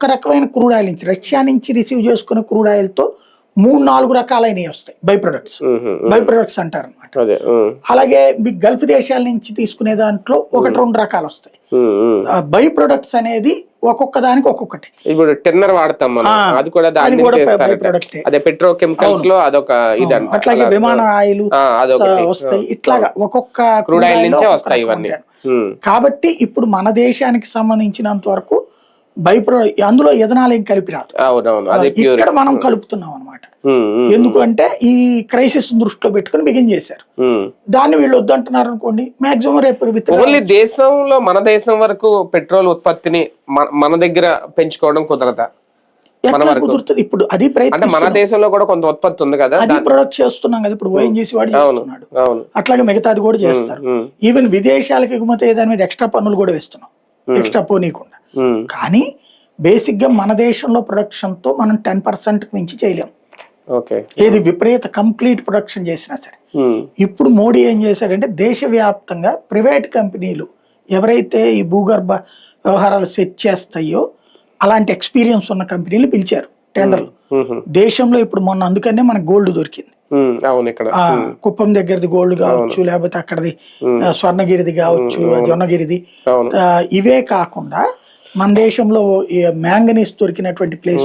ఒక్కొక్క రకమైన crude oil నుంచి రష్యా నుంచి రిసీవ్ చేసుకునే క్రూడ్ ఆయిల్ తో 3-4 రకాలైనవి వస్తాయి బై ప్రొడక్ట్స్ అంటారు అనమాట. అలాగే మీకు గల్ఫ్ దేశాల నుంచి తీసుకునే దాంట్లో 1-2 రకాలు వస్తాయి. బై ప్రొడక్ట్స్ అనేది ఒక్కొక్క దానికి ఒక్కొక్కటి. ఇప్పుడు టెన్నర్ వాడతాం మనం, అది కూడా బై ప్రొడక్ట్. అదే పెట్రోకెమికల్స్ లో అదొక ఇది. అట్లాగే విమాన ఆయిల్ వస్తాయి. ఇట్లాగా ఒక్కొక్క క్రూడ్ ఆయిల్ నుంచే వస్తాయి ఇవన్నీ. కాబట్టి ఇప్పుడు మన దేశానికి సంబంధించినంత వరకు బై ప్రొడక్ట్ అందులో ఎథనాల్ ఏం కలిపి రాదు. ఇక్కడ మనం కలుపుతున్నాం అనమాట. ఎందుకంటే ఈ క్రైసిస్ దృష్టిలో పెట్టుకుని బిగిన్ చేశారు. దాన్ని వీళ్ళు వద్దంటున్నారు అనుకోండి, మాక్సిమం రేపు ఓన్లీ దేశంలో మన దేశం వరకు పెట్రోల్ ఉత్పత్తిని మన దగ్గర పెంచుకోవడం కుదరదా? కుదురుతుంది. ఇప్పుడు అది అంటే మన దేశంలో కూడా కొంత ఉత్పత్తి ఉంది కదా, అది ప్రొడక్ట్ చేస్తున్నాం కదా. ఇప్పుడు ఓఎన్జీసీ వాడు చేస్తున్నాడు, అట్లాగే మిగతాది కూడా చేస్తారు. ఈవెన్ విదేశాలకు ఎగుమతి అయ్యే దాని మీద ఎక్స్ట్రా పన్నులు కూడా వేస్తున్నాం, ఎక్స్ట్రా పోనీయకుండా. కానీ బేసిక్ గా మన దేశంలో ప్రొడక్షన్ తో మనం 10% మించి చేయలేం. ఏది విపరీత కంప్లీట్ ప్రొడక్షన్ చేసినా సరే. ఇప్పుడు మోడీ ఏం చేశాడంటే దేశవ్యాప్తంగా ప్రైవేట్ కంపెనీలు ఎవరైతే ఈ భూగర్భ వ్యవహారాలు సెట్ చేస్తాయో అలాంటి ఎక్స్పీరియన్స్ ఉన్న కంపెనీలు పిలిచారు టెండర్లు. దేశంలో ఇప్పుడు మొన్న అందుకనే మనకు గోల్డ్ దొరికింది. కుప్పం దగ్గరది గోల్డ్ కావచ్చు, లేకపోతే అక్కడది స్వర్ణగిరిది కావచ్చు, జొన్నగిరిది. ఇవే కాకుండా మన దేశంలో మ్యాంగనీస్ దొరికినటువంటి ప్లేస్